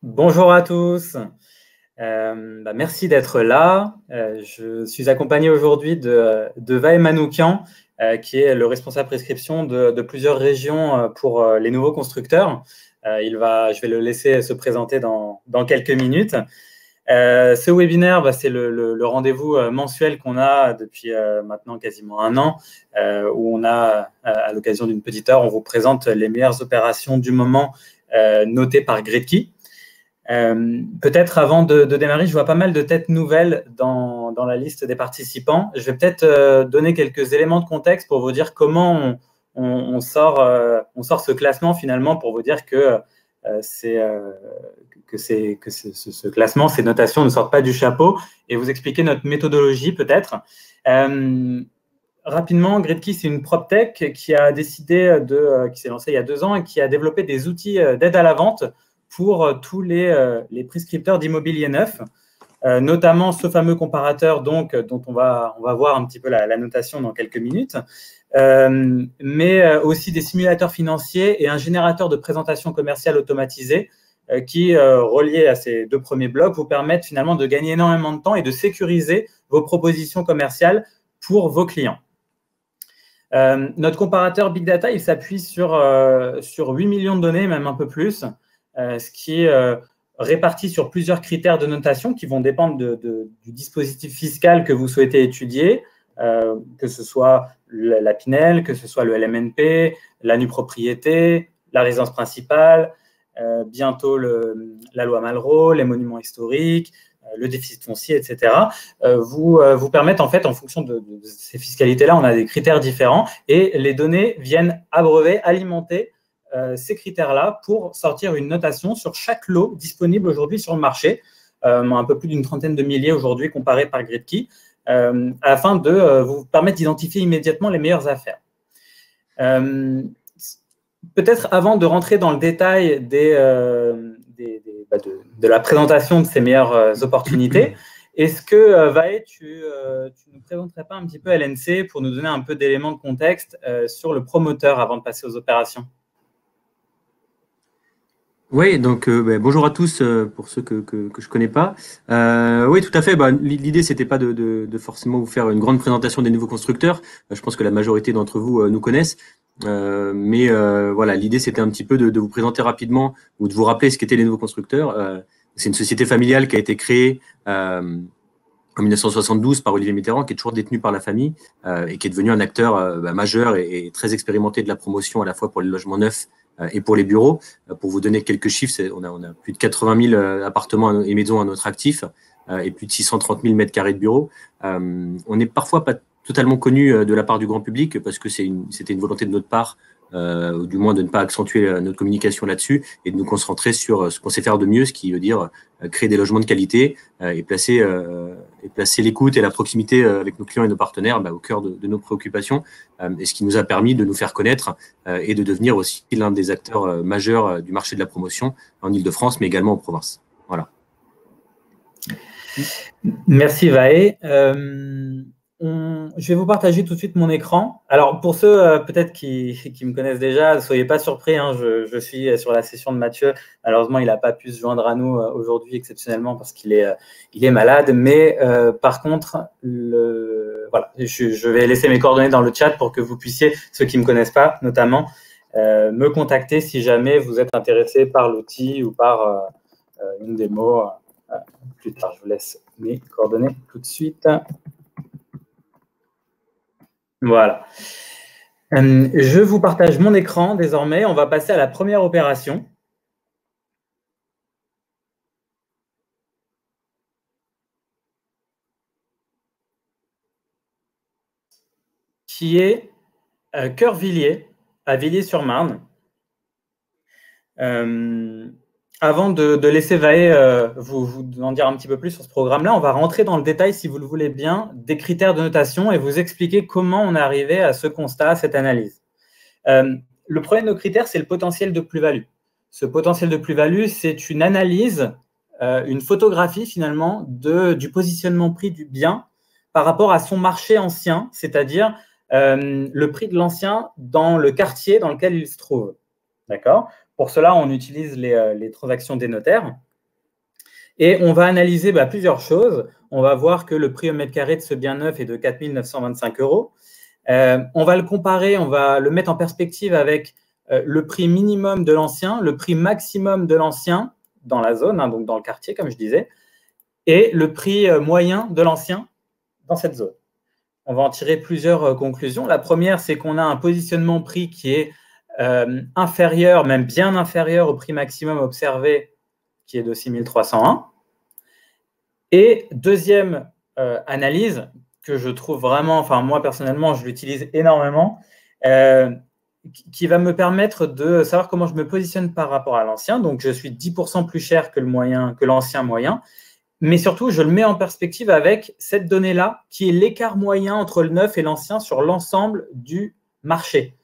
Bonjour à tous. Merci d'être là. Je suis accompagné aujourd'hui de Vahe Manoukian, qui est le responsable prescription de plusieurs régions pour les nouveaux constructeurs. Je vais le laisser se présenter dans quelques minutes. Ce webinaire, c'est le rendez-vous mensuel qu'on a depuis maintenant quasiment un an, où on a, à l'occasion d'une petite heure, on vous présente les meilleures opérations du moment notées par Gretkey. Peut-être avant de démarrer, je vois pas mal de têtes nouvelles dans la liste des participants. Je vais peut-être donner quelques éléments de contexte pour vous dire comment on sort ce classement finalement, pour vous dire que ce classement, ces notations ne sortent pas du chapeau, et vous expliquer notre méthodologie peut-être. Rapidement, Gretkey, c'est une PropTech qui a décidé qui s'est lancée il y a 2 ans et qui a développé des outils d'aide à la vente pour tous les prescripteurs d'immobilier neuf, notamment ce fameux comparateur dont on va voir un petit peu la notation dans quelques minutes, mais aussi des simulateurs financiers et un générateur de présentation commerciale automatisé qui, relié à ces 2 premiers blocs, vous permettent finalement de gagner énormément de temps et de sécuriser vos propositions commerciales pour vos clients. Notre comparateur Big Data, il s'appuie sur 8 millions de données, même un peu plus, ce qui est réparti sur plusieurs critères de notation qui vont dépendre du dispositif fiscal que vous souhaitez étudier, que ce soit la Pinel, que ce soit le LMNP, la nue propriété, la résidence principale, bientôt la loi Malraux, les monuments historiques, le déficit foncier, etc. vous permettent en fait, en fonction de ces fiscalités-là, on a des critères différents et les données viennent abreuver, alimenter ces critères-là pour sortir une notation sur chaque lot disponible aujourd'hui sur le marché, un peu plus d'une trentaine de milliers aujourd'hui comparés par Gretkey, afin de vous permettre d'identifier immédiatement les meilleures affaires. Peut-être avant de rentrer dans le détail de la présentation de ces meilleures opportunités, est-ce que, Vahe, tu ne nous présenterais pas un petit peu LNC pour nous donner un peu d'éléments de contexte sur le promoteur avant de passer aux opérations? Oui, donc bonjour à tous pour ceux que je connais pas. Oui, tout à fait. L'idée, c'était pas de forcément vous faire une grande présentation des nouveaux constructeurs. Je pense que la majorité d'entre vous nous connaissent. Mais voilà, l'idée, c'était un petit peu de vous présenter rapidement ou de vous rappeler ce qu'étaient les nouveaux constructeurs. C'est une société familiale qui a été créée en 1972 par Olivier Mitterrand, qui est toujours détenu par la famille et qui est devenu un acteur majeur et très expérimenté de la promotion à la fois pour les logements neufs et pour les bureaux. Pour vous donner quelques chiffres, on a plus de 80 000 appartements et maisons à notre actif et plus de 630 000 mètres carrés de bureaux. On n'est parfois pas totalement connu de la part du grand public parce que c'était une volonté de notre part, ou du moins de ne pas accentuer notre communication là-dessus et de nous concentrer sur ce qu'on sait faire de mieux, ce qui veut dire créer des logements de qualité et placer l'écoute et la proximité avec nos clients et nos partenaires au cœur de nos préoccupations, et ce qui nous a permis de nous faire connaître et de devenir aussi l'un des acteurs majeurs du marché de la promotion en Île-de-France, mais également en province. Voilà. Merci Vahe. Je vais vous partager tout de suite mon écran. Alors, pour ceux peut-être qui me connaissent déjà, ne soyez pas surpris, hein, je suis sur la session de Mathieu. Malheureusement, il n'a pas pu se joindre à nous aujourd'hui exceptionnellement parce qu'il est malade. Mais par contre, voilà, je vais laisser mes coordonnées dans le chat pour que vous puissiez, ceux qui ne me connaissent pas notamment, me contacter si jamais vous êtes intéressé par l'outil ou par une démo plus tard. Je vous laisse mes coordonnées tout de suite. Voilà. Je vous partage mon écran désormais. On va passer à la première opération. Qui est Cœur-Villiers, à Villiers-sur-Marne. Avant de laisser Vahe vous en dire un petit peu plus sur ce programme-là, on va rentrer dans le détail, si vous le voulez bien, des critères de notation et vous expliquer comment on est arrivé à ce constat, à cette analyse. Le premier de nos critères, c'est le potentiel de plus-value. Ce potentiel de plus-value, c'est une analyse, une photographie finalement du positionnement prix du bien par rapport à son marché ancien, c'est-à-dire le prix de l'ancien dans le quartier dans lequel il se trouve. D'accord ? Pour cela, on utilise les transactions des notaires. Et on va analyser plusieurs choses. On va voir que le prix au mètre carré de ce bien neuf est de 4 925 €. On va le comparer, on va le mettre en perspective avec le prix minimum de l'ancien, le prix maximum de l'ancien dans la zone, donc dans le quartier, comme je disais, et le prix moyen de l'ancien dans cette zone. On va en tirer plusieurs conclusions. La première, c'est qu'on a un positionnement prix qui est inférieur, même bien inférieur au prix maximum observé, qui est de 6 301. Et deuxième analyse, que je trouve vraiment, enfin moi personnellement, je l'utilise énormément, qui va me permettre de savoir comment je me positionne par rapport à l'ancien. Donc, je suis 10% plus cher que l'ancien moyen, mais surtout, je le mets en perspective avec cette donnée-là, qui est l'écart moyen entre le neuf et l'ancien sur l'ensemble du marché.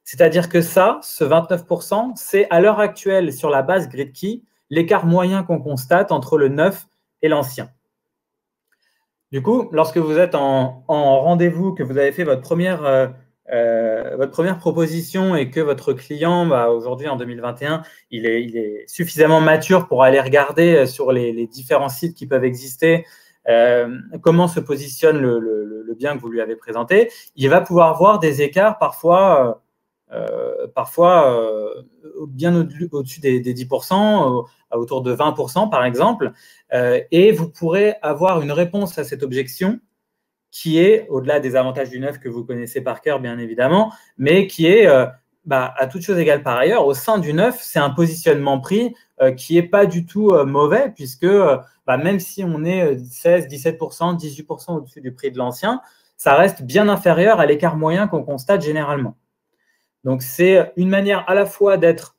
C'est-à-dire que ça, ce 29%, c'est à l'heure actuelle, sur la base GridKey, l'écart moyen qu'on constate entre le neuf et l'ancien. Du coup, lorsque vous êtes en rendez-vous, que vous avez fait votre première proposition et que votre client, aujourd'hui en 2021, il est suffisamment mature pour aller regarder sur les différents sites qui peuvent exister comment se positionne le bien que vous lui avez présenté, il va pouvoir voir des écarts parfois bien au-dessus des 10%, autour de 20% par exemple, et vous pourrez avoir une réponse à cette objection qui est, au-delà des avantages du neuf que vous connaissez par cœur bien évidemment, mais qui est, à toute chose égale par ailleurs, au sein du neuf, c'est un positionnement prix qui n'est pas du tout mauvais, puisque même si on est 16, 17%, 18% au-dessus du prix de l'ancien, ça reste bien inférieur à l'écart moyen qu'on constate généralement. Donc, c'est une manière à la fois d'être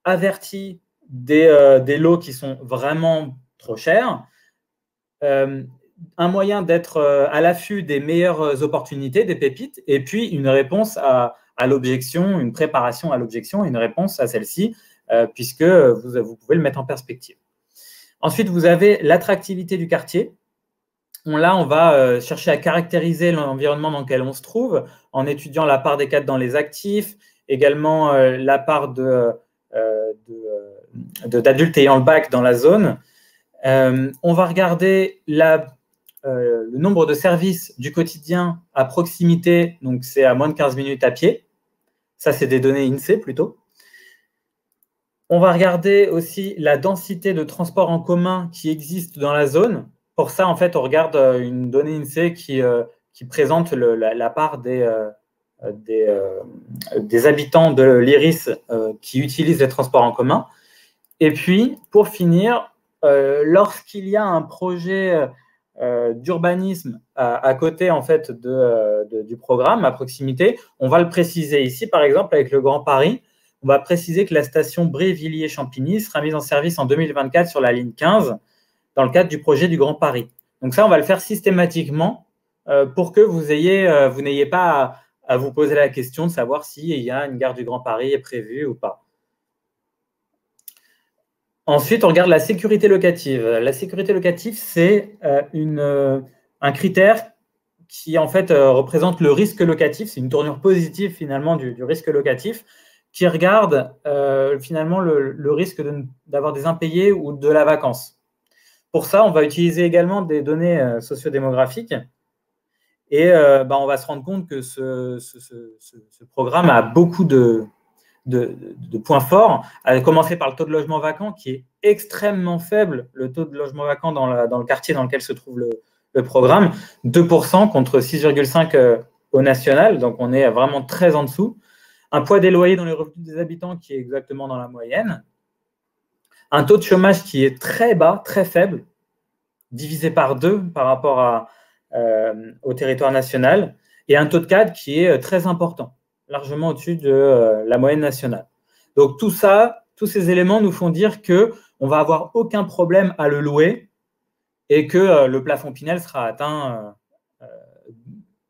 averti des lots qui sont vraiment trop chers, un moyen d'être à l'affût des meilleures opportunités, des pépites, et puis une réponse à l'objection, une préparation à l'objection, une réponse à celle-ci, puisque vous pouvez le mettre en perspective. Ensuite, vous avez l'attractivité du quartier. Là, on va chercher à caractériser l'environnement dans lequel on se trouve en étudiant la part des cadres dans les actifs, également la part d'adultes ayant le bac dans la zone. On va regarder le nombre de services du quotidien à proximité, donc c'est à moins de 15 minutes à pied. Ça, c'est des données INSEE plutôt. On va regarder aussi la densité de transport en commun qui existe dans la zone. Pour ça, en fait, on regarde une donnée INSEE qui présente la part des habitants de l'IRIS qui utilisent les transports en commun. Et puis, pour finir, lorsqu'il y a un projet d'urbanisme à côté en fait, du programme, à proximité, on va le préciser ici, par exemple, avec le Grand Paris. On va préciser que la station Brie-Villiers-Champigny sera mise en service en 2024 sur la ligne 15 dans le cadre du projet du Grand Paris. Donc ça, on va le faire systématiquement pour que vous n'ayez pas à vous poser la question de savoir s'il y a une gare du Grand Paris est prévue ou pas. Ensuite, on regarde la sécurité locative. La sécurité locative, c'est un critère qui, en fait, représente le risque locatif. C'est une tournure positive, finalement, du risque locatif, qui regarde, finalement, le risque d'avoir des impayés ou de la vacance. Pour ça, on va utiliser également des données sociodémographiques. Et on va se rendre compte que ce programme a beaucoup de points forts, à commencer par le taux de logement vacant qui est extrêmement faible, le taux de logement vacant dans le quartier dans lequel se trouve le programme, 2% contre 6,5% au national, donc on est vraiment très en dessous. Un poids des loyers dans les revenus des habitants qui est exactement dans la moyenne. Un taux de chômage qui est très bas, très faible, divisé par 2 par rapport au territoire national, et un taux de cadre qui est très important, largement au-dessus de la moyenne nationale. Donc tout ça, tous ces éléments nous font dire qu'on ne va avoir aucun problème à le louer et que le plafond Pinel sera atteint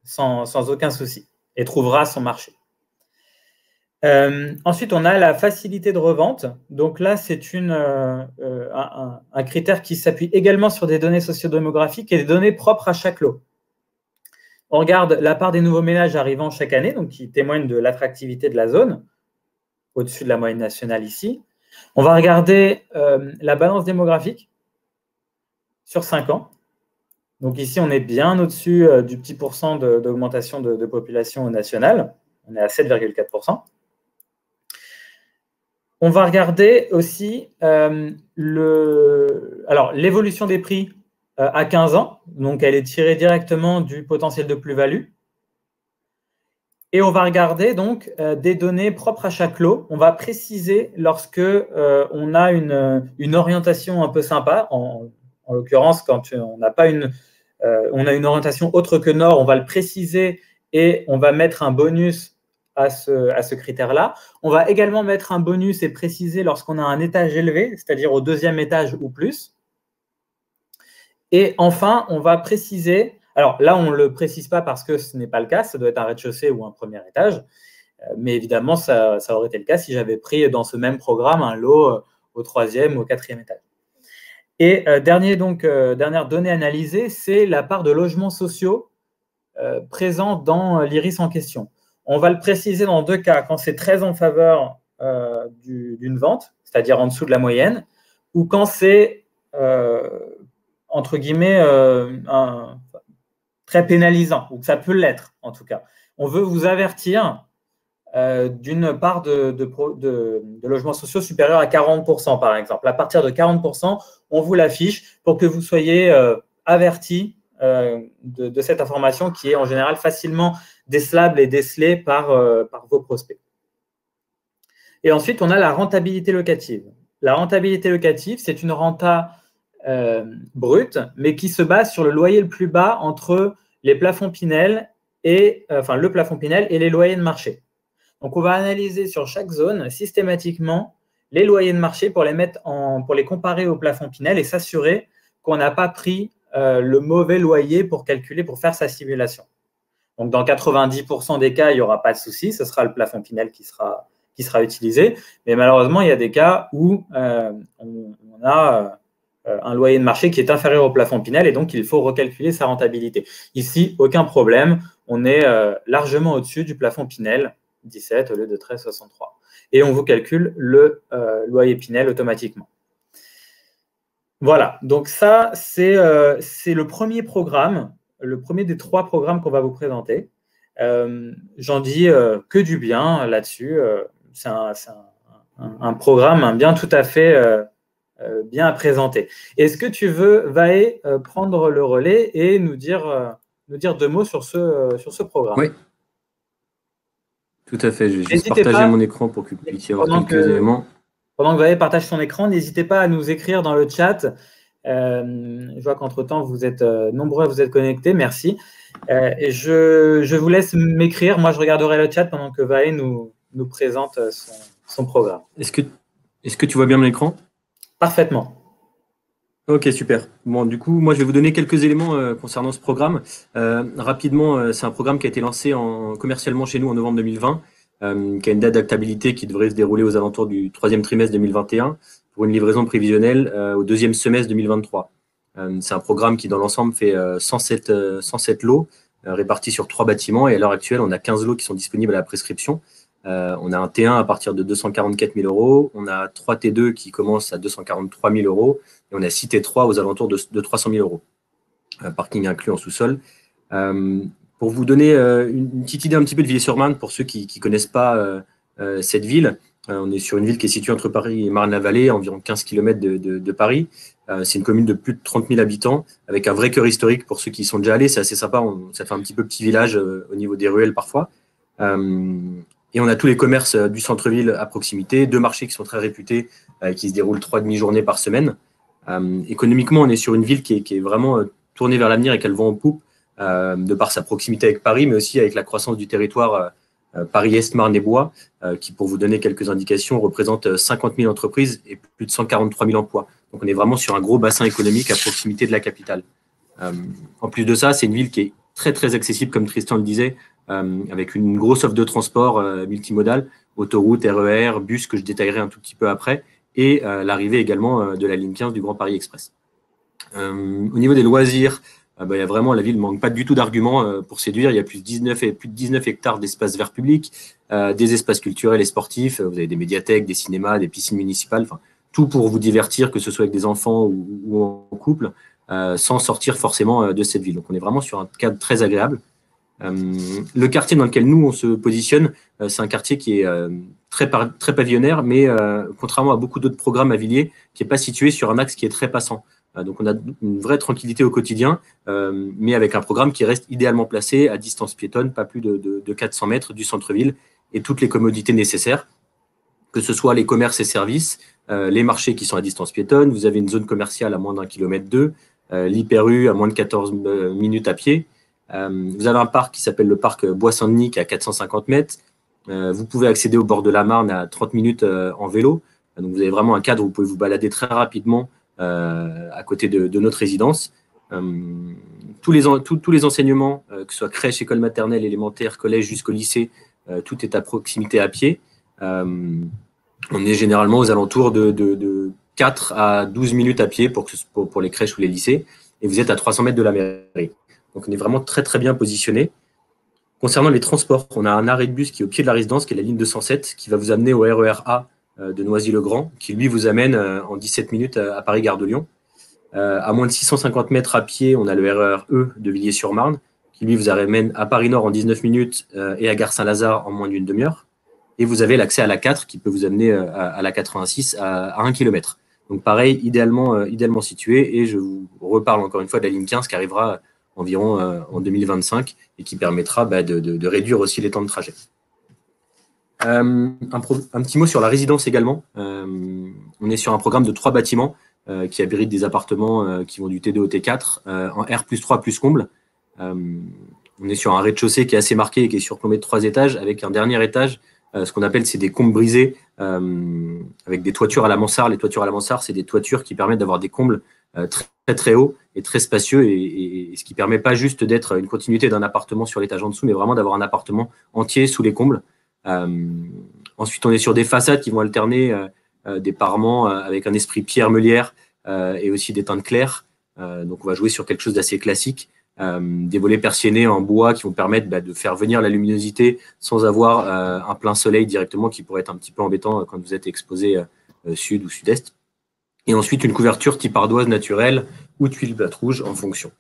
sans aucun souci et trouvera son marché. Ensuite, on a la facilité de revente. Donc là, c'est un critère qui s'appuie également sur des données sociodémographiques et des données propres à chaque lot. On regarde la part des nouveaux ménages arrivant chaque année, donc qui témoignent de l'attractivité de la zone, au-dessus de la moyenne nationale ici. On va regarder la balance démographique. sur 5 ans. Donc ici, on est bien au-dessus du petit pourcent d'augmentation de population nationale. On est à 7,4%. On va regarder aussi l'évolution des prix à 15 ans. Donc, elle est tirée directement du potentiel de plus-value. Et on va regarder donc des données propres à chaque lot. On va préciser lorsque on a une orientation un peu sympa. En l'occurrence, quand on n'a pas on a une orientation autre que nord, on va le préciser et on va mettre un bonus à ce critère-là. On va également mettre un bonus et préciser lorsqu'on a un étage élevé, c'est-à-dire au 2e étage ou plus. Et enfin, on va préciser, alors là, on ne le précise pas parce que ce n'est pas le cas, ça doit être un rez-de-chaussée ou un premier étage, mais évidemment, ça aurait été le cas si j'avais pris dans ce même programme un lot au 3e ou au 4e étage. Et dernière donnée analysée, c'est la part de logements sociaux présents dans l'iris en question. On va le préciser dans 2 cas, quand c'est très en faveur d'une vente, c'est-à-dire en dessous de la moyenne, ou quand c'est, entre guillemets, très pénalisant, ou que ça peut l'être en tout cas. On veut vous avertir d'une part de logements sociaux supérieurs à 40%, par exemple. À partir de 40%, on vous l'affiche pour que vous soyez avertis de cette information qui est en général facilement décelable et décelée par vos prospects. Et ensuite, on a la rentabilité locative. La rentabilité locative, c'est une renta brute, mais qui se base sur le loyer le plus bas entre les plafonds Pinel le plafond Pinel et les loyers de marché. Donc, on va analyser sur chaque zone systématiquement les loyers de marché pour les comparer au plafond Pinel et s'assurer qu'on n'a pas pris le mauvais loyer pour faire sa simulation. Donc, dans 90% des cas, il n'y aura pas de souci, ce sera le plafond Pinel qui sera utilisé. Mais malheureusement, il y a des cas où on a un loyer de marché qui est inférieur au plafond Pinel et donc il faut recalculer sa rentabilité. Ici, aucun problème, on est largement au-dessus du plafond Pinel, 17 au lieu de 13,63. Et on vous calcule le loyer Pinel automatiquement. Voilà, donc ça, c'est le premier programme, le premier des 3 programmes qu'on va vous présenter. J'en dis que du bien là-dessus. C'est un programme bien tout à fait bien à présenter. Est-ce que tu veux, Vahe, prendre le relais et nous dire 2 mots sur ce programme? Oui, tout à fait. Je vais juste partager mon écran pour que vous puissiez avoir quelques éléments. Pendant que Vahe partage son écran, n'hésitez pas à nous écrire dans le chat. Je vois qu'entre-temps, vous êtes nombreux à vous être connectés. Merci. Et je vous laisse m'écrire. Moi, je regarderai le chat pendant que Vahe nous présente son programme. Est-ce que tu vois bien mon écran? Parfaitement. Ok, super. Bon, du coup, moi, je vais vous donner quelques éléments concernant ce programme. Rapidement, c'est un programme qui a été lancé commercialement chez nous en novembre 2020, qui a une date d'actabilité qui devrait se dérouler aux alentours du 3e trimestre 2021 pour une livraison prévisionnelle au 2e semestre 2023. C'est un programme qui, dans l'ensemble, fait 107 lots répartis sur 3 bâtiments. Et à l'heure actuelle, on a 15 lots qui sont disponibles à la prescription. On a un T1 à partir de 244 000 €. On a 3 T2 qui commencent à 243 000 €. Et on a 6 T3 aux alentours de 300 000 €. Parking inclus en sous-sol. Pour vous donner une petite idée un petit peu de Villiers-sur-Marne, pour ceux qui ne connaissent pas cette ville, on est sur une ville qui est située entre Paris et Marne-la-Vallée, environ 15 km de Paris. C'est une commune de plus de 30 000 habitants, avec un vrai cœur historique pour ceux qui y sont déjà allés. C'est assez sympa, ça fait un petit peu petit village au niveau des ruelles parfois. Et on a tous les commerces du centre-ville à proximité, 2 marchés qui sont très réputés, qui se déroulent 3 demi-journées par semaine. Économiquement, on est sur une ville qui est vraiment tournée vers l'avenir et qu'elle vend en poupe, de par sa proximité avec Paris, mais aussi avec la croissance du territoire Paris-Est, Marne et Bois, qui, pour vous donner quelques indications, représente 50 000 entreprises et plus de 143 000 emplois. Donc, on est vraiment sur un gros bassin économique à proximité de la capitale. En plus de ça, c'est une ville qui est très, très accessible, comme Tristan le disait, avec une grosse offre de transport multimodal, autoroute, RER, bus, que je détaillerai un tout petit peu après, et l'arrivée également de la ligne 15 du Grand Paris Express. Au niveau des loisirs, il y a vraiment, la ville ne manque pas du tout d'arguments pour séduire. Il y a plus de 19 hectares d'espaces verts publics, des espaces culturels et sportifs. Vous avez des médiathèques, des cinémas, des piscines municipales, enfin, tout pour vous divertir, que ce soit avec des enfants ou en couple. sans sortir forcément de cette ville. Donc, on est vraiment sur un cadre très agréable. Le quartier dans lequel nous, on se positionne, c'est un quartier qui est très pavillonnaire, mais contrairement à beaucoup d'autres programmes à Villiers, qui n'est pas situé sur un axe qui est très passant. Donc, on a une vraie tranquillité au quotidien, mais avec un programme qui reste idéalement placé à distance piétonne, pas plus de 400 mètres du centre-ville, et toutes les commodités nécessaires, que ce soit les commerces et services, les marchés qui sont à distance piétonne, vous avez une zone commerciale à moins d'1,2 km, l'Hyper-U à moins de 14 minutes à pied. Vous avez un parc qui s'appelle le parc Bois-Saint-Denis qui est à 450 mètres. Vous pouvez accéder au bord de la Marne à 30 minutes en vélo. Donc, vous avez vraiment un cadre où vous pouvez vous balader très rapidement à côté de notre résidence. Tous les enseignements, que ce soit crèche, école maternelle, élémentaire, collège jusqu'au lycée, tout est à proximité à pied. On est généralement aux alentours de 4 à 12 minutes à pied pour les crèches ou les lycées. Et vous êtes à 300 mètres de la mairie. Donc, on est vraiment très, très bien positionné. Concernant les transports, on a un arrêt de bus qui est au pied de la résidence, qui est la ligne 207, qui va vous amener au RER A de Noisy-le-Grand, qui lui vous amène en 17 minutes à Paris-Gare de Lyon. À moins de 650 mètres à pied, on a le RER E de Villiers-sur-Marne, qui lui vous amène à Paris-Nord en 19 minutes et à Gare Saint-Lazare en moins d'une demi-heure. Et vous avez l'accès à l'A4 qui peut vous amener à la 86 à 1 km. Donc pareil, idéalement situé. Et je vous reparle encore une fois de la ligne 15 qui arrivera environ en 2025 et qui permettra de réduire aussi les temps de trajet. Un petit mot sur la résidence également. On est sur un programme de 3 bâtiments qui abritent des appartements qui vont du T2 au T4 en R+3 plus comble. On est sur un rez-de-chaussée qui est assez marqué et qui est surplombé de 3 étages avec un dernier étage. Ce qu'on appelle, c'est des combles brisés avec des toitures à la mansarde. Les toitures à la mansarde, c'est des toitures qui permettent d'avoir des combles très, très hauts et très spacieux et ce qui permet pas juste d'être une continuité d'un appartement sur l'étage en dessous, mais vraiment d'avoir un appartement entier sous les combles. Ensuite, on est sur des façades qui vont alterner des parements avec un esprit pierre meulière et aussi des teintes claires. Donc, on va jouer sur quelque chose d'assez classique. Des volets persiennés en bois qui vont permettre de faire venir la luminosité sans avoir un plein soleil directement qui pourrait être un petit peu embêtant quand vous êtes exposé sud ou sud-est. Et ensuite, une couverture type ardoise naturelle ou tuile plate rouge en fonction.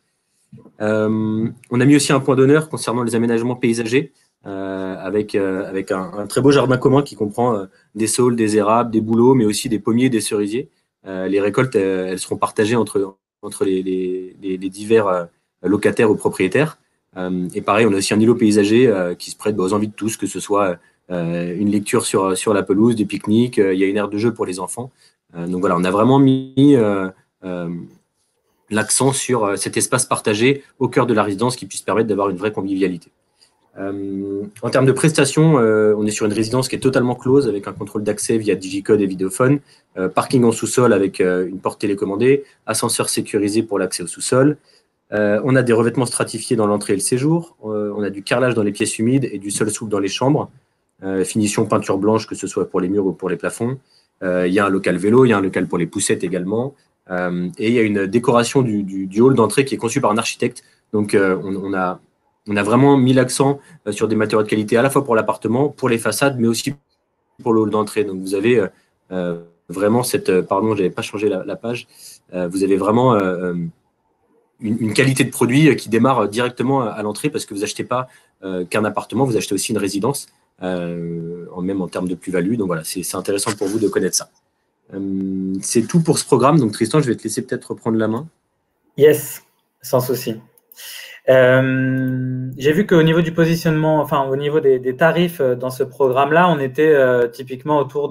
On a mis aussi un point d'honneur concernant les aménagements paysagers avec un très beau jardin commun qui comprend des saules, des érables, des bouleaux, mais aussi des pommiers, des cerisiers. Les récoltes, elles seront partagées entre les divers locataires ou propriétaires. Et pareil, on a aussi un îlot paysager qui se prête aux envies de tous, que ce soit une lecture sur la pelouse, des pique-niques, il y a une aire de jeu pour les enfants. Donc voilà, on a vraiment mis l'accent sur cet espace partagé au cœur de la résidence qui puisse permettre d'avoir une vraie convivialité. En termes de prestations, on est sur une résidence qui est totalement close avec un contrôle d'accès via digicode et vidéophone, parking en sous-sol avec une porte télécommandée, ascenseur sécurisé pour l'accès au sous-sol. On a des revêtements stratifiés dans l'entrée et le séjour. On a du carrelage dans les pièces humides et du sol souple dans les chambres. Finition peinture blanche, que ce soit pour les murs ou pour les plafonds. Il y a un local vélo, il y a un local pour les poussettes également. Et il y a une décoration du hall d'entrée qui est conçue par un architecte. Donc, on a vraiment mis l'accent sur des matériaux de qualité à la fois pour l'appartement, pour les façades, mais aussi pour le hall d'entrée. Donc, vous avez vraiment cette… Pardon, je n'avais pas changé la page. Vous avez vraiment… une qualité de produit qui démarre directement à l'entrée parce que vous n'achetez pas qu'un appartement, vous achetez aussi une résidence, même en termes de plus-value. Donc voilà, c'est intéressant pour vous de connaître ça. C'est tout pour ce programme. Donc Tristan, je vais te laisser peut-être reprendre la main. Yes, sans souci. J'ai vu qu'au niveau du positionnement, enfin au niveau des tarifs dans ce programme-là, on était typiquement autour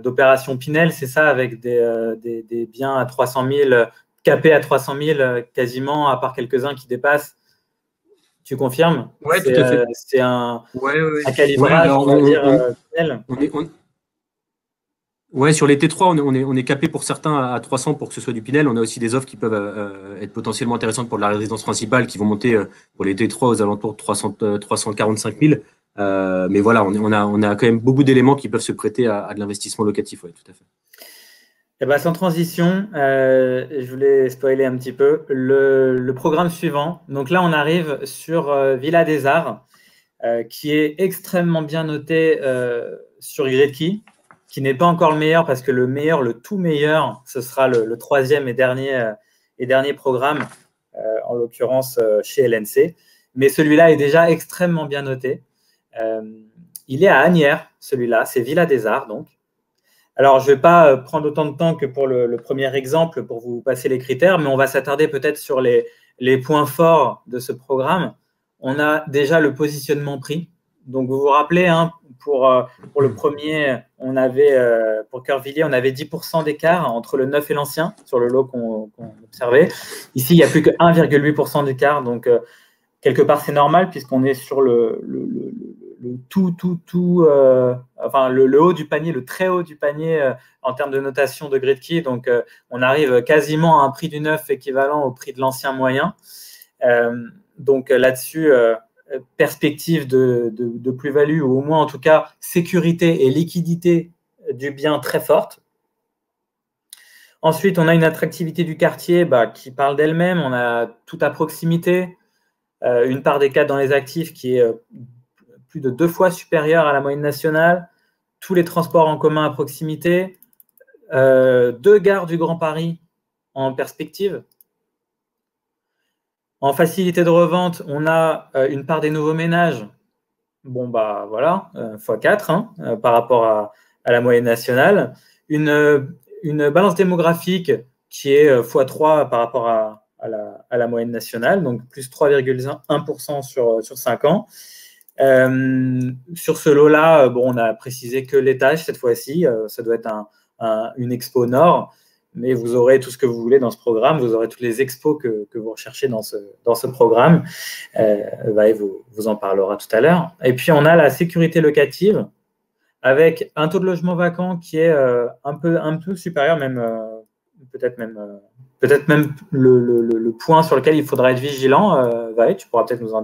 d'opération Pinel, c'est ça, avec des biens à 300 000 capé à 300 000 quasiment, à part quelques-uns qui dépassent. Tu confirmes? Oui, tout à fait. C'est un calibrage, on va dire, Ouais, sur les T3, on est capé pour certains à 300 pour que ce soit du Pinel. On a aussi des offres qui peuvent être potentiellement intéressantes pour la résidence principale qui vont monter pour les T3 aux alentours de 345 000. Mais voilà, on a quand même beaucoup d'éléments qui peuvent se prêter à de l'investissement locatif. Oui, tout à fait. Eh ben, sans transition, je voulais spoiler un petit peu le programme suivant. Donc là, on arrive sur Villa des Arts, qui est extrêmement bien noté sur Gretkey, qui n'est pas encore le meilleur parce que le tout meilleur, ce sera le troisième et dernier derniers programmes, en l'occurrence chez LNC. Mais celui-là est déjà extrêmement bien noté. Il est à Asnières, celui-là, c'est Villa des Arts, donc. Alors, je ne vais pas prendre autant de temps que pour le premier exemple pour vous passer les critères, mais on va s'attarder peut-être sur les points forts de ce programme. On a déjà le positionnement prix. Donc, vous vous rappelez, hein, pour le premier, on avait, pour Cœurvilliers, on avait 10% d'écart entre le neuf et l'ancien sur le lot qu'on observait. Ici, il n'y a plus que 1,8% d'écart. Donc, quelque part, c'est normal puisqu'on est sur le haut du panier, le très haut du panier en termes de notation de Gridkey. Donc, on arrive quasiment à un prix du neuf équivalent au prix de l'ancien moyen. Donc, là-dessus, perspective de plus-value, ou au moins, en tout cas, sécurité et liquidité du bien très forte. Ensuite, on a une attractivité du quartier qui parle d'elle-même. On a tout à proximité. Une part des cadres dans les actifs qui est plus de 2 fois supérieure à la moyenne nationale, tous les transports en commun à proximité, 2 gares du Grand Paris en perspective. En facilité de revente, on a une part des nouveaux ménages, voilà, x4 hein, par rapport à la moyenne nationale. Une balance démographique qui est x3 par rapport à la moyenne nationale, donc plus 3,1% sur 5 ans. Sur ce lot-là, on a précisé que l'étage cette fois-ci, ça doit être une expo nord, mais vous aurez tout ce que vous voulez dans ce programme, vous aurez toutes les expos que vous recherchez dans ce programme. Vous en parlera tout à l'heure. Et puis, on a la sécurité locative avec un taux de logement vacant qui est un peu supérieur, même peut-être même le point sur lequel il faudra être vigilant. Tu pourras peut-être nous en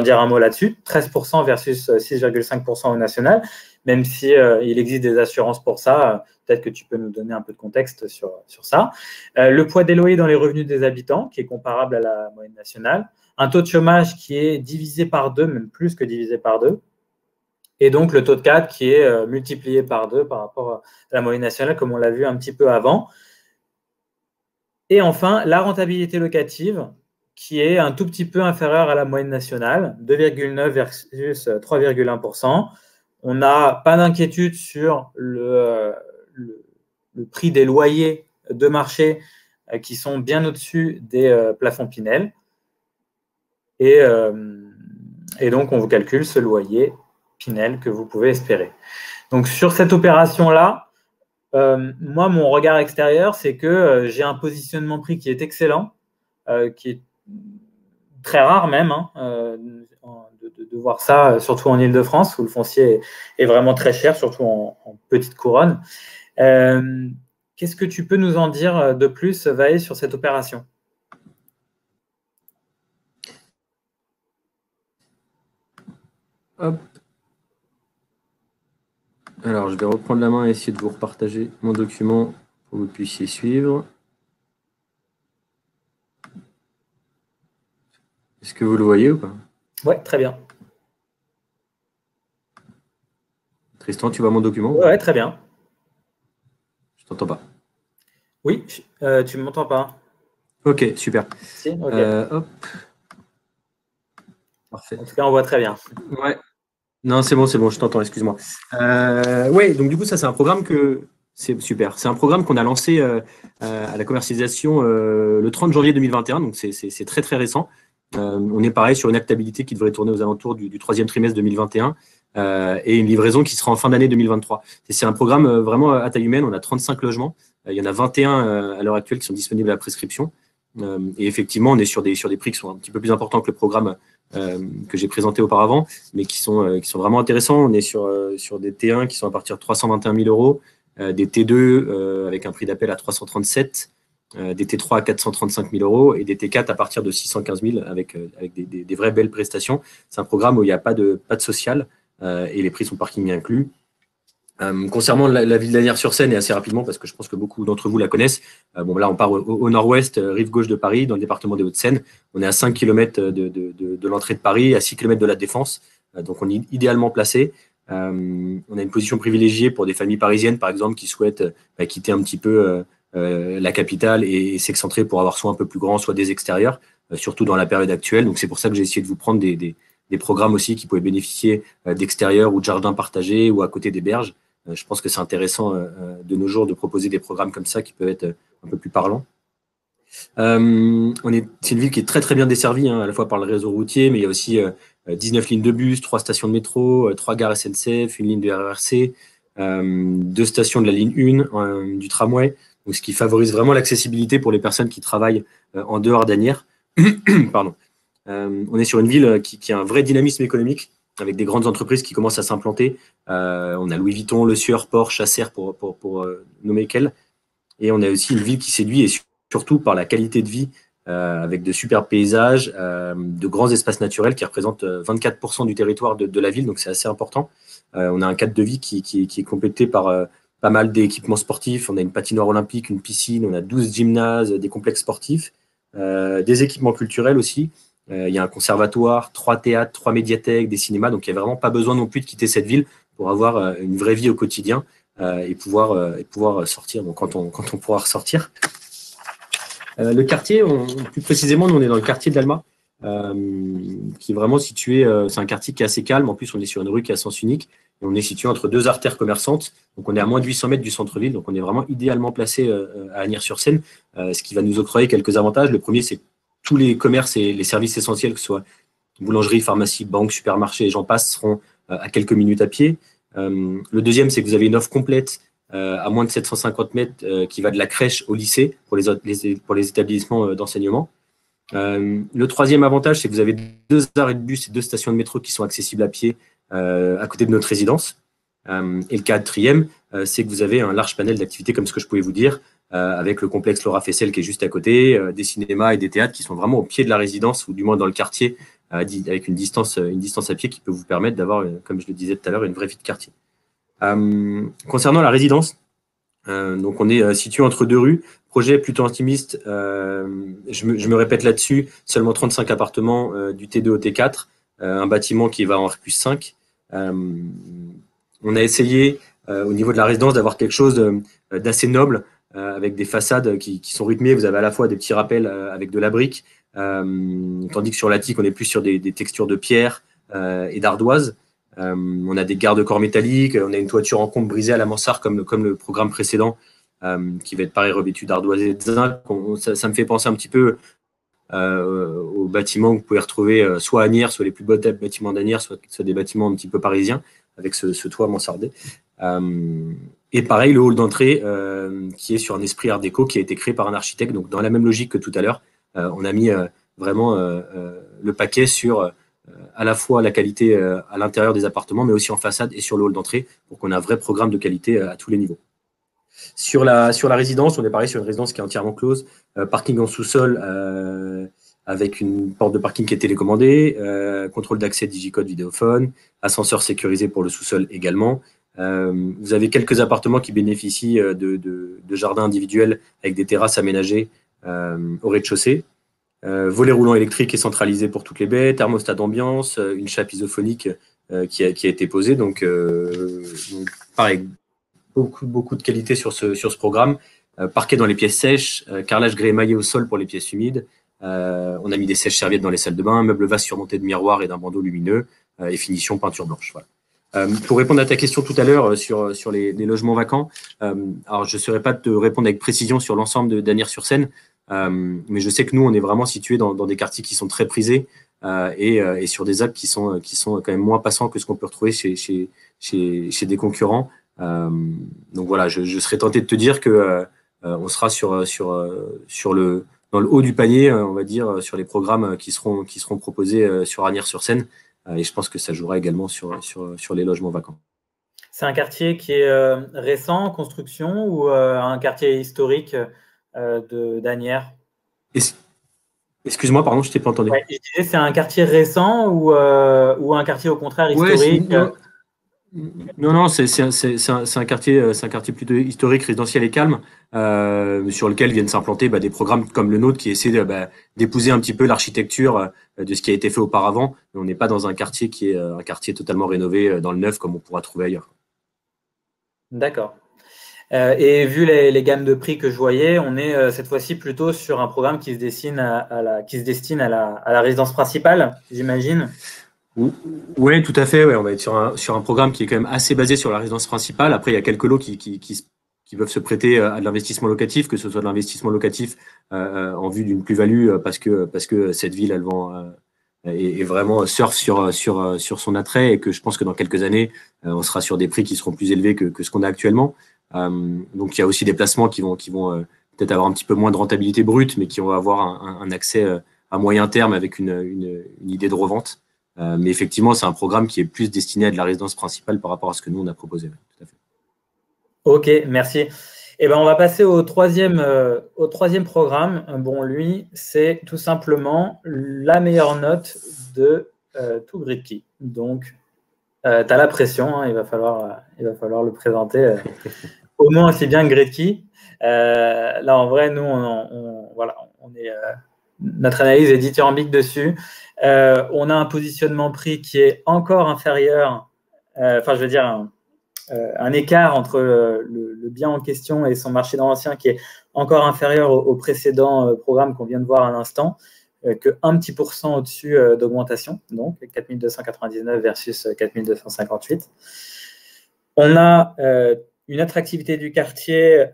dire un mot là-dessus. 13% versus 6,5% au national, même si il existe des assurances pour ça. Peut-être que tu peux nous donner un peu de contexte sur ça. Le poids des loyers dans les revenus des habitants, qui est comparable à la moyenne nationale. Un taux de chômage qui est divisé par 2, même plus que divisé par 2. Et donc, le taux de cadre qui est multiplié par 2 par rapport à la moyenne nationale, comme on l'a vu un petit peu avant. Et enfin, la rentabilité locative, qui est un tout petit peu inférieure à la moyenne nationale, 2,9 versus 3,1%. On n'a pas d'inquiétude sur le prix des loyers de marché qui sont bien au-dessus des plafonds Pinel. Et donc, on vous calcule ce loyer Pinel que vous pouvez espérer. Donc, sur cette opération-là, moi, mon regard extérieur, c'est que j'ai un positionnement prix qui est excellent, qui est très rare même, de voir ça, surtout en Île-de-France, où le foncier est vraiment très cher, surtout en petite couronne. Qu'est-ce que tu peux nous en dire de plus, Vaé, sur cette opération ? Hop. Alors, je vais reprendre la main et essayer de vous repartager mon document pour que vous puissiez suivre. Est-ce que vous le voyez ou pas? Oui, très bien. Tristan, tu vois mon document? Oui, très bien. Je t'entends pas. Oui, tu ne m'entends pas. Ok, super. Si, okay. Hop. Parfait. En tout cas, on voit très bien. Ouais. Non, c'est bon, je t'entends, excuse-moi. Oui, donc du coup, ça, c'est un programme c'est super. C'est un programme qu'on a lancé à la commercialisation le 30 janvier 2021, donc c'est très, très récent. On est pareil sur une actabilité qui devrait tourner aux alentours du 3e trimestre 2021 et une livraison qui sera en fin d'année 2023. C'est un programme vraiment à taille humaine. On a 35 logements. Il y en a 21 à l'heure actuelle qui sont disponibles à la prescription. Et effectivement, on est sur des prix qui sont un petit peu plus importants que le programme que j'ai présenté auparavant, mais qui sont vraiment intéressants. On est sur des T1 qui sont à partir de 321 000 euros, des T2 avec un prix d'appel à 337, des T3 à 435 000 euros et des T4 à partir de 615 000 avec des vraies belles prestations. C'est un programme où il n'y a pas de social et les prix sont parking inclus. Concernant la ville d'Asnières-sur-Seine, et assez rapidement, parce que je pense que beaucoup d'entre vous la connaissent, là on part au nord-ouest, rive gauche de Paris, dans le département des Hauts-de-Seine. On est à 5 km de l'entrée de Paris, à 6 km de la Défense, donc on est idéalement placé. On a une position privilégiée pour des familles parisiennes, par exemple, qui souhaitent quitter un petit peu la capitale et s'excentrer pour avoir soit un peu plus grand, soit des extérieurs, surtout dans la période actuelle. Donc, c'est pour ça que j'ai essayé de vous prendre des programmes aussi qui pouvaient bénéficier d'extérieurs ou de jardins partagés ou à côté des berges. Je pense que c'est intéressant de nos jours de proposer des programmes comme ça qui peuvent être un peu plus parlants. C'est une ville qui est très très bien desservie, à la fois par le réseau routier, mais il y a aussi 19 lignes de bus, 3 stations de métro, 3 gares SNCF, une ligne de RERC, 2 stations de la ligne 1 du tramway, donc ce qui favorise vraiment l'accessibilité pour les personnes qui travaillent en dehors d'Asnières. Pardon. On est sur une ville qui a un vrai dynamisme économique, avec des grandes entreprises qui commencent à s'implanter. On a Louis Vuitton, Le Sueur, Porsche, Acer pour nommer qu'elle. Et on a aussi une ville qui séduit et surtout par la qualité de vie, avec de superbes paysages, de grands espaces naturels qui représentent 24% du territoire de la ville, donc c'est assez important. On a un cadre de vie qui est complété par pas mal d'équipements sportifs. On a une patinoire olympique, une piscine, on a 12 gymnases, des complexes sportifs, des équipements culturels aussi. Il y a un conservatoire, 3 théâtres, 3 médiathèques, des cinémas, donc il n'y a vraiment pas besoin non plus de quitter cette ville pour avoir une vraie vie au quotidien et pouvoir sortir, donc quand on pourra ressortir. Le quartier, plus précisément, nous on est dans le quartier d'Alma, qui est vraiment situé, c'est un quartier qui est assez calme, en plus on est sur une rue qui est à sens unique, et on est situé entre 2 artères commerçantes, donc on est à moins de 800 mètres du centre-ville, donc on est vraiment idéalement placé à Asnières-sur-Seine, ce qui va nous octroyer quelques avantages. Le premier, c'est tous les commerces et les services essentiels, que ce soit boulangerie, pharmacie, banque, supermarché, et j'en passe, seront à quelques minutes à pied. Le deuxième, c'est que vous avez une offre complète à moins de 750 mètres qui va de la crèche au lycée pour les établissements d'enseignement. Le troisième avantage, c'est que vous avez 2 arrêts de bus et 2 stations de métro qui sont accessibles à pied à côté de notre résidence. Et le quatrième, c'est que vous avez un large panel d'activités comme ce que je pouvais vous dire, avec le complexe Laura Flessel qui est juste à côté, des cinémas et des théâtres qui sont vraiment au pied de la résidence ou du moins dans le quartier, avec une distance à pied qui peut vous permettre d'avoir, comme je le disais tout à l'heure, une vraie vie de quartier. Concernant la résidence, donc on est situé entre 2 rues, projet plutôt intimiste, je me répète là-dessus, seulement 35 appartements du T2 au T4, un bâtiment qui va en R+5. On a essayé au niveau de la résidence d'avoir quelque chose d'assez noble, avec des façades qui sont rythmées. Vous avez à la fois des petits rappels avec de la brique, tandis que sur l'attique, on est plus sur des textures de pierre et d'ardoise. On a des garde-corps métalliques, on a une toiture en combe brisée à la mansarde comme le programme précédent, qui va être pareil revêtu d'ardoise et de zinc. Ça me fait penser un petit peu aux bâtiments que vous pouvez retrouver soit à Asnières, soit les plus beaux bâtiments d'Asnières, soit des bâtiments un petit peu parisiens avec ce toit mansardé. Et pareil, le hall d'entrée qui est sur un esprit art déco qui a été créé par un architecte. Donc dans la même logique que tout à l'heure, on a mis vraiment le paquet sur à la fois la qualité à l'intérieur des appartements, mais aussi en façade et sur le hall d'entrée, pour qu'on ait un vrai programme de qualité à tous les niveaux. Sur la résidence, on est pareil sur une résidence qui est entièrement close, parking en sous-sol avec une porte de parking qui est télécommandée, contrôle d'accès digicode vidéophone, ascenseur sécurisé pour le sous-sol également. Vous avez quelques appartements qui bénéficient de jardins individuels avec des terrasses aménagées au rez-de-chaussée. Volet roulant électrique et centralisé pour toutes les baies, thermostat d'ambiance, une chape isophonique qui a été posée. Donc pareil, beaucoup de qualité sur ce programme. Parquet dans les pièces sèches, carrelage grès émaillé au sol pour les pièces humides. On a mis des sèches-serviettes dans les salles de bain, meuble vase surmonté de miroirs et d'un bandeau lumineux, et finition peinture blanche. Voilà. Pour répondre à ta question tout à l'heure sur les logements vacants, alors je ne saurais pas te répondre avec précision sur l'ensemble d'Asnières-sur-Seine, mais je sais que nous, on est vraiment situé dans des quartiers qui sont très prisés et sur des actes qui sont quand même moins passants que ce qu'on peut retrouver chez des concurrents. Donc voilà, je serais tenté de te dire que on sera dans le haut du panier, on va dire, sur les programmes qui seront proposés sur Asnières-sur-Seine. Et je pense que ça jouera également sur les logements vacants. C'est un quartier qui est récent en construction ou un quartier historique d'Asnières? Excuse-moi, pardon, je ne t'ai pas entendu. Ouais, je disais, c'est un quartier récent ou un quartier au contraire historique? Non, c'est un quartier plutôt historique, résidentiel et calme, sur lequel viennent s'implanter des programmes comme le nôtre qui essaient d'épouser un petit peu l'architecture de ce qui a été fait auparavant. Mais on n'est pas dans un quartier qui est un quartier totalement rénové dans le neuf comme on pourra trouver ailleurs. D'accord. Et vu les gammes de prix que je voyais, on est cette fois-ci plutôt sur un programme qui se destine qui se destine à la résidence principale, j'imagine. Oui, tout à fait. Ouais. On va être sur un programme qui est quand même assez basé sur la résidence principale. Après, il y a quelques lots qui peuvent se prêter à de l'investissement locatif, que ce soit de l'investissement locatif en vue d'une plus-value, parce que cette ville, elle vend et vraiment surfe sur son attrait, et que je pense que dans quelques années, on sera sur des prix qui seront plus élevés que ce qu'on a actuellement. Donc, il y a aussi des placements qui vont peut-être avoir un petit peu moins de rentabilité brute, mais qui vont avoir un accès à moyen terme avec une idée de revente. Mais effectivement, c'est un programme qui est plus destiné à de la résidence principale par rapport à ce que nous, on a proposé. Tout à fait. Ok, merci. Eh ben, on va passer au troisième programme. Bon, lui, c'est tout simplement la meilleure note de tout Gridkey. Donc, tu as la pression, hein, il va falloir le présenter au moins aussi bien que Gridkey. Là, en vrai, nous, notre analyse est dithyrambique dessus. On a un positionnement prix qui est encore inférieur, je veux dire, un écart entre le bien en question et son marché dans l'ancien qui est encore inférieur au précédent programme qu'on vient de voir à l'instant, que 1% au-dessus d'augmentation, donc 4299 versus 4258. On a une attractivité du quartier,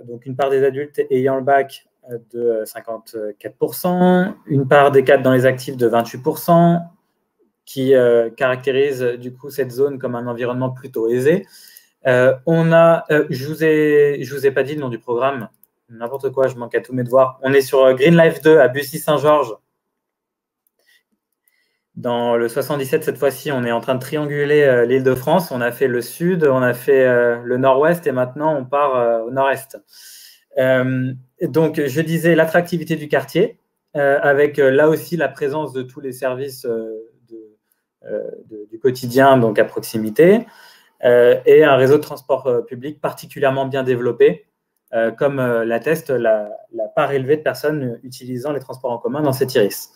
donc une part des adultes ayant le bac de 54%, une part des cadres dans les actifs de 28%, qui caractérise du coup cette zone comme un environnement plutôt aisé. Je vous ai pas dit le nom du programme, n'importe quoi, je manque à tous mes devoirs. On est sur Green Life 2 à Bussy-Saint-Georges. Dans le 77, cette fois-ci, on est en train de trianguler l'Île-de-France. On a fait le sud, on a fait le nord-ouest et maintenant on part au nord-est. Donc, je disais l'attractivité du quartier, avec là aussi la présence de tous les services du quotidien, donc à proximité, et un réseau de transport public particulièrement bien développé, comme l'atteste la part élevée de personnes utilisant les transports en commun dans cet iris.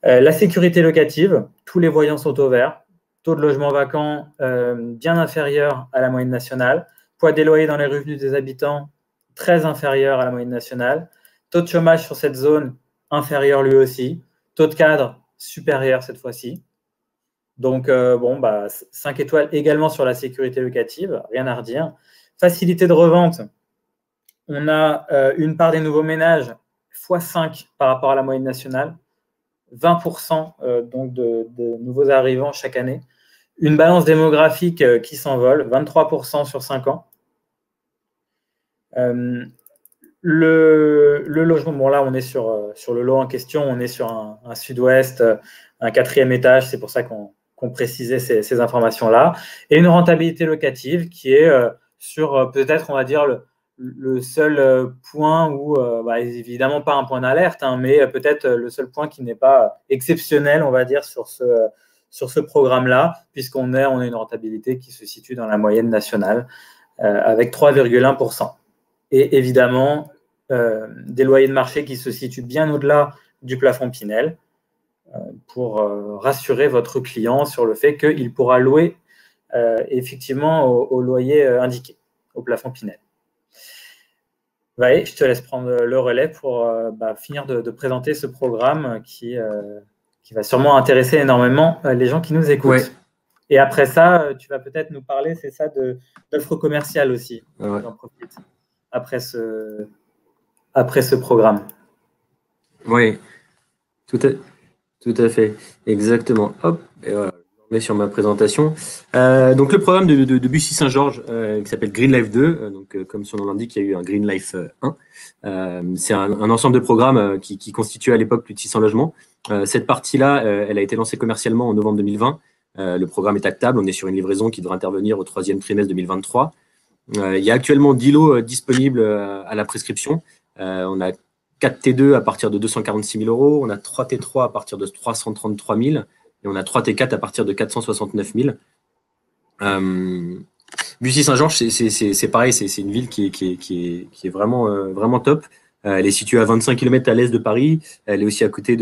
La sécurité locative, tous les voyants sont au vert, taux de logement vacant bien inférieur à la moyenne nationale, poids des loyers dans les revenus des habitants très inférieur à la moyenne nationale, taux de chômage sur cette zone inférieur lui aussi, taux de cadre supérieur cette fois-ci. Donc, 5 étoiles également sur la sécurité locative, rien à redire. Facilité de revente, on a une part des nouveaux ménages x5 par rapport à la moyenne nationale, 20% donc de nouveaux arrivants chaque année. Une balance démographique qui s'envole, 23% sur 5 ans. Le logement, bon là on est sur le lot en question, on est sur un sud-ouest, un 4e étage, c'est pour ça qu'on précisait ces informations-là, et une rentabilité locative qui est sur peut-être, on va dire, le seul point où, évidemment pas un point d'alerte, hein, mais peut-être le seul point qui n'est pas exceptionnel, on va dire, sur ce programme-là, puisqu'on a une rentabilité qui se situe dans la moyenne nationale, avec 3,1%. Et évidemment, des loyers de marché qui se situent bien au-delà du plafond Pinel, pour rassurer votre client sur le fait qu'il pourra louer effectivement au loyer indiqué, au plafond Pinel. Je te laisse prendre le relais pour finir de présenter ce programme qui va sûrement intéresser énormément les gens qui nous écoutent. Ouais. Et après ça, tu vas peut-être nous parler, c'est ça, d'offres commerciales aussi. Ouais. J'en profite. Après ce programme. Oui, tout à fait, exactement. Hop, et voilà, je mets sur ma présentation. Donc le programme de Bussy-Saint-Georges qui s'appelle Green Life 2, donc comme son nom l'indique, il y a eu un Green Life 1. C'est un ensemble de programmes qui constituait à l'époque plus de 600 logements. Cette partie-là, elle a été lancée commercialement en novembre 2020. Le programme est actable, on est sur une livraison qui devrait intervenir au 3e trimestre 2023. Il y a actuellement 10 lots disponibles à la prescription. On a 4 T2 à partir de 246 000 euros, on a 3 T3 à partir de 333 000 et on a 3 T4 à partir de 469 000. Bussy-Saint-Georges, c'est pareil, c'est une ville qui est vraiment top. Elle est située à 25 km à l'est de Paris. Elle est aussi à côté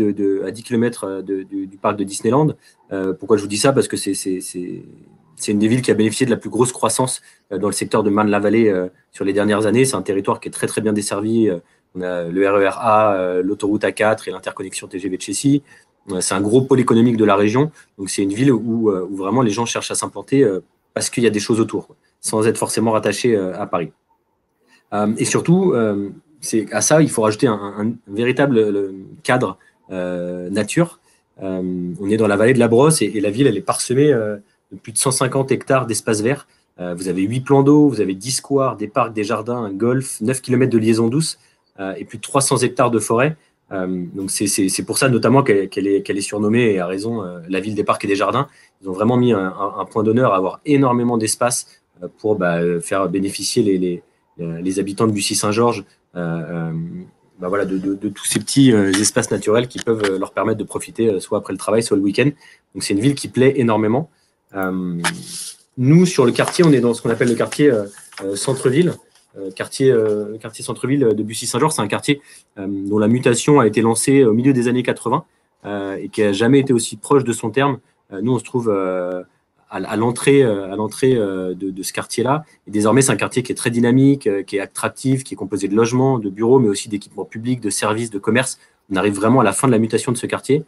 à 10 km du parc de Disneyland. Pourquoi je vous dis ça? Parce que c'est une des villes qui a bénéficié de la plus grosse croissance dans le secteur de Marne-la-Vallée sur les dernières années. C'est un territoire qui est très, très bien desservi. On a le RER A, l'autoroute A4 et l'interconnexion TGV de Chessy. C'est un gros pôle économique de la région. Donc, c'est une ville où vraiment les gens cherchent à s'implanter parce qu'il y a des choses autour, sans être forcément rattachés à Paris. Et surtout, à ça, il faut rajouter un véritable cadre nature. On est dans la vallée de la Brosse et la ville, elle est parsemée de plus de 150 hectares d'espace vert. Vous avez 8 plans d'eau, vous avez 10 squares, des parcs, des jardins, un golf, 9 km de liaison douce et plus de 300 hectares de forêt. Donc c'est pour ça notamment qu'elle est surnommée, et à raison, la ville des parcs et des jardins. Ils ont vraiment mis un point d'honneur à avoir énormément d'espace pour faire bénéficier les habitants de Bussy-Saint-Georges voilà, de tous ces petits espaces naturels qui peuvent leur permettre de profiter soit après le travail, soit le week-end. Donc c'est une ville qui plaît énormément. Nous, sur le quartier, on est dans ce qu'on appelle le quartier centre-ville. Quartier centre-ville de Bussy-Saint-Georges, c'est un quartier dont la mutation a été lancée au milieu des années 80 et qui n'a jamais été aussi proche de son terme. Nous, on se trouve à l'entrée de ce quartier-là. Et désormais, c'est un quartier qui est très dynamique, qui est attractif, qui est composé de logements, de bureaux, mais aussi d'équipements publics, de services, de commerce. On arrive vraiment à la fin de la mutation de ce quartier.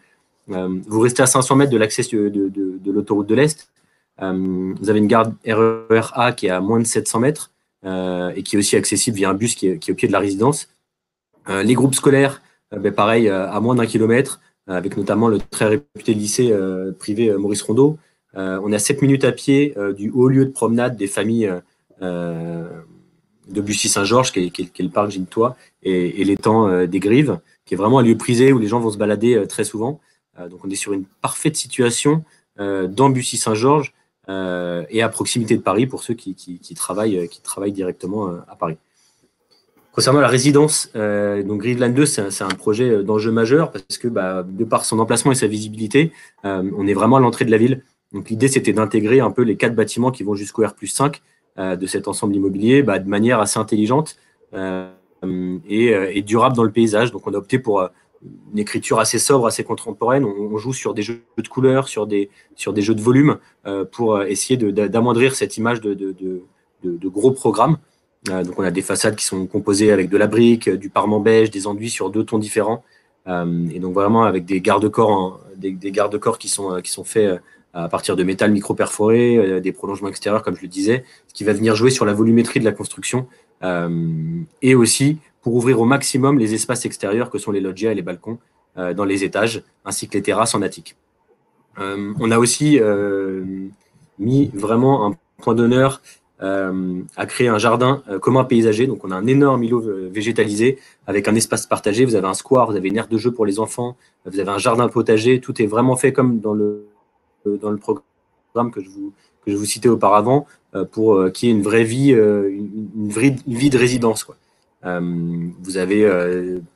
Vous restez à 500 mètres de l'accès de l'autoroute de l'Est. Vous avez une gare RER A qui est à moins de 700 mètres et qui est aussi accessible via un bus qui est au pied de la résidence. Les groupes scolaires, pareil, à moins d'1 kilomètre, avec notamment le très réputé lycée privé Maurice Rondeau. On est à 7 minutes à pied du haut lieu de promenade des familles de Bussy-Saint-Georges, qui est le parc Gintois, et l'étang des Grives, qui est vraiment un lieu prisé où les gens vont se balader très souvent. Donc on est sur une parfaite situation dans Bussy-Saint-Georges et à proximité de Paris pour ceux qui travaillent directement à Paris. Concernant la résidence, donc Griveland 2, c'est un projet d'enjeu majeur parce que de par son emplacement et sa visibilité, on est vraiment à l'entrée de la ville. Donc l'idée, c'était d'intégrer un peu les 4 bâtiments qui vont jusqu'au R+5 de cet ensemble immobilier de manière assez intelligente et durable dans le paysage. Donc on a opté pour une écriture assez sobre, assez contemporaine. On joue sur des jeux de couleurs, sur des jeux de volume pour essayer d'amoindrir cette image de gros programmes. Donc on a des façades qui sont composées avec de la brique, du parement beige, des enduits sur 2 tons différents, et donc vraiment avec des garde-corps qui sont faits à partir de métal micro-perforé, des prolongements extérieurs comme je le disais, ce qui va venir jouer sur la volumétrie de la construction et aussi pour ouvrir au maximum les espaces extérieurs que sont les loggias et les balcons dans les étages, ainsi que les terrasses en attique. On a aussi mis vraiment un point d'honneur à créer un jardin commun paysager. Donc on a un énorme îlot végétalisé avec un espace partagé. Vous avez un square, vous avez une aire de jeu pour les enfants, vous avez un jardin potager. Tout est vraiment fait comme dans le programme que je vous citais auparavant pour qu'il y ait une vraie vie, une vie de résidence, quoi. Vous avez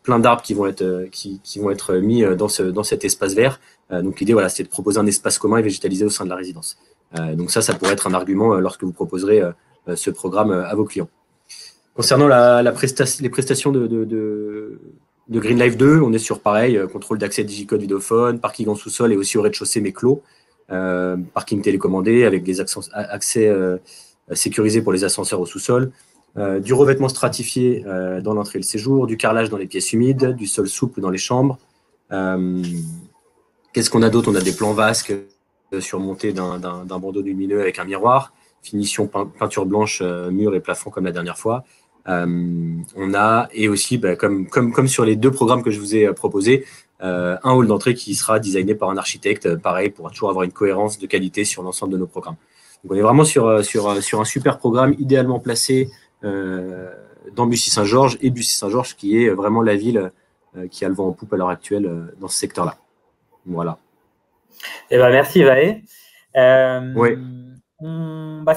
plein d'arbres qui vont être mis dans cet espace vert. Donc l'idée, voilà, c'est de proposer un espace commun et végétalisé au sein de la résidence. Donc ça pourrait être un argument lorsque vous proposerez ce programme à vos clients. Concernant les prestations de Green Life 2, on est sur pareil, contrôle d'accès digicode vidéophone, parking en sous-sol et aussi au rez-de-chaussée mais clos, parking télécommandé avec des accès sécurisés pour les ascenseurs au sous-sol, du revêtement stratifié dans l'entrée et le séjour, du carrelage dans les pièces humides, du sol souple dans les chambres. Qu'est-ce qu'on a d'autre? On a des plans vasques surmontés d'un bandeau lumineux avec un miroir, finition peinture blanche, mur et plafond comme la dernière fois. On a, et aussi, comme sur les 2 programmes que je vous ai proposés, un hall d'entrée qui sera designé par un architecte, pareil, pour toujours avoir une cohérence de qualité sur l'ensemble de nos programmes. Donc on est vraiment sur un super programme idéalement placé dans Bussy-Saint-Georges, et Bussy-Saint-Georges qui est vraiment la ville qui a le vent en poupe à l'heure actuelle dans ce secteur-là. Voilà. Eh ben, merci Vaé. Oui.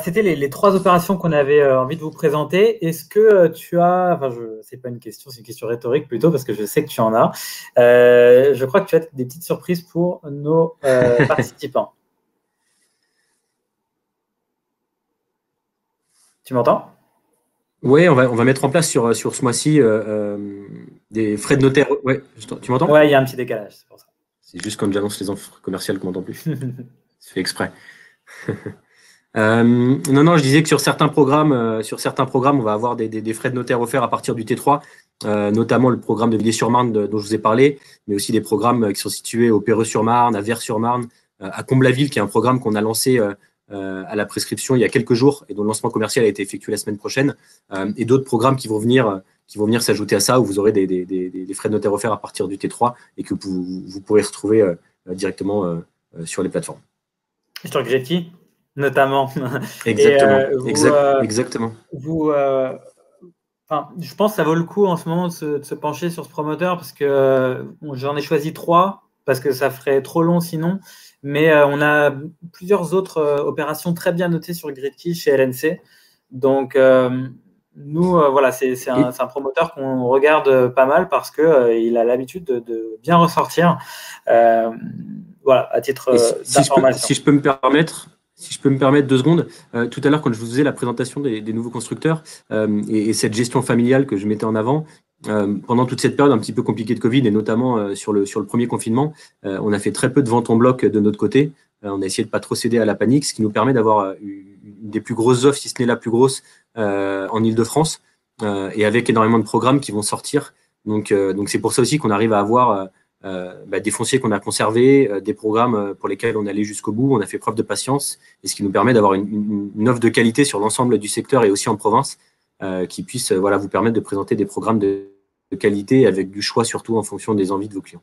C'était les 3 opérations qu'on avait envie de vous présenter. Est-ce que tu as, c'est pas une question, c'est une question rhétorique plutôt parce que je sais que tu en as. Je crois que tu as des petites surprises pour nos participants. Tu m'entends? Oui, on va mettre en place sur ce mois-ci des frais de notaire. Ouais, tu m'entends? Ouais, il y a un petit décalage, c'est pour ça. C'est juste quand j'annonce les offres commerciales qu'on m'entend plus. C'est fait exprès. Non, je disais que sur certains programmes, on va avoir des frais de notaire offerts à partir du T3, notamment le programme de Villiers-sur-Marne dont je vous ai parlé, mais aussi des programmes qui sont situés au Perreux-sur-Marne, à Vers-sur-Marne, à Comble-la-Ville, qui est un programme qu'on a lancé à la prescription il y a quelques jours et dont le lancement commercial a été effectué la semaine prochaine, et d'autres programmes qui vont venir s'ajouter à ça, où vous aurez des frais de notaire offerts à partir du T3 et que vous pourrez retrouver directement sur les plateformes. Sur Gretki, notamment. Exactement. Et, exactement. Je pense que ça vaut le coup en ce moment de se pencher sur ce promoteur parce que j'en ai choisi 3 parce que ça ferait trop long sinon. Mais on a plusieurs autres opérations très bien notées sur Gretki chez LNC. Donc, nous, voilà, c'est un promoteur qu'on regarde pas mal parce qu'il a l'habitude de bien ressortir. Voilà, à titre d'information. Si je peux me permettre 2 secondes, tout à l'heure, quand je vous faisais la présentation des nouveaux constructeurs et cette gestion familiale que je mettais en avant, pendant toute cette période un petit peu compliquée de Covid et notamment sur le premier confinement, on a fait très peu de ventes en bloc de notre côté. On a essayé de pas trop céder à la panique, ce qui nous permet d'avoir une des plus grosses offres, si ce n'est la plus grosse, en Ile-de-France, et avec énormément de programmes qui vont sortir. Donc c'est pour ça aussi qu'on arrive à avoir des fonciers qu'on a conservés, des programmes pour lesquels on allait jusqu'au bout, on a fait preuve de patience, et ce qui nous permet d'avoir une offre de qualité sur l'ensemble du secteur et aussi en province, qui puisse vous permettre de présenter des programmes de qualité avec du choix surtout en fonction des envies de vos clients.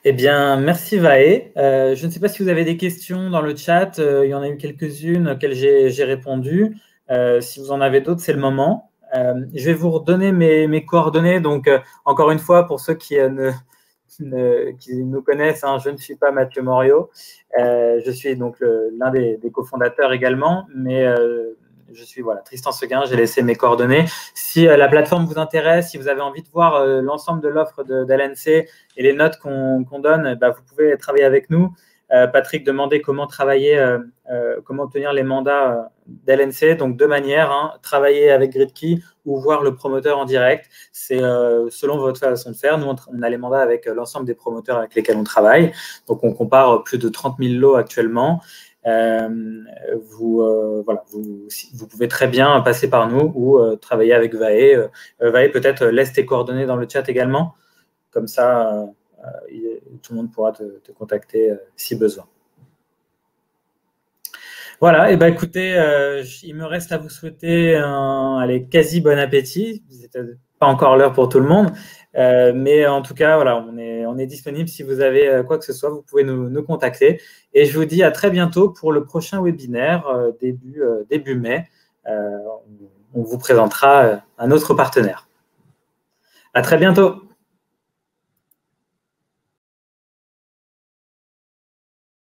Eh bien, merci Vahe. Je ne sais pas si vous avez des questions dans le chat. Il y en a eu quelques-unes auxquelles j'ai répondu. Si vous en avez d'autres, c'est le moment. Je vais vous redonner mes coordonnées. Donc, encore une fois, pour ceux qui nous connaissent, je ne suis pas Mathieu Moriot. Je suis donc l'un des cofondateurs également, mais je suis Tristan Seguin, j'ai laissé mes coordonnées. Si la plateforme vous intéresse, si vous avez envie de voir l'ensemble de l'offre d'LNC et les notes qu'on donne, vous pouvez travailler avec nous. Patrick demandait comment obtenir les mandats d'LNC. Donc, 2 manières, travailler avec Gridkey ou voir le promoteur en direct. C'est selon votre façon de faire. Nous, on a les mandats avec l'ensemble des promoteurs avec lesquels on travaille. Donc, on compare plus de 30 000 lots actuellement. Vous pouvez très bien passer par nous ou travailler avec Vahe. Vahe, peut-être laisse tes coordonnées dans le chat également. Comme ça, tout le monde pourra te contacter si besoin. Voilà, et écoutez, il me reste à vous souhaiter quasi bon appétit. C'était pas encore l'heure pour tout le monde, mais en tout cas, on est disponible. Si vous avez quoi que ce soit, vous pouvez nous contacter. Et je vous dis à très bientôt pour le prochain webinaire début mai. On vous présentera un autre partenaire. À très bientôt.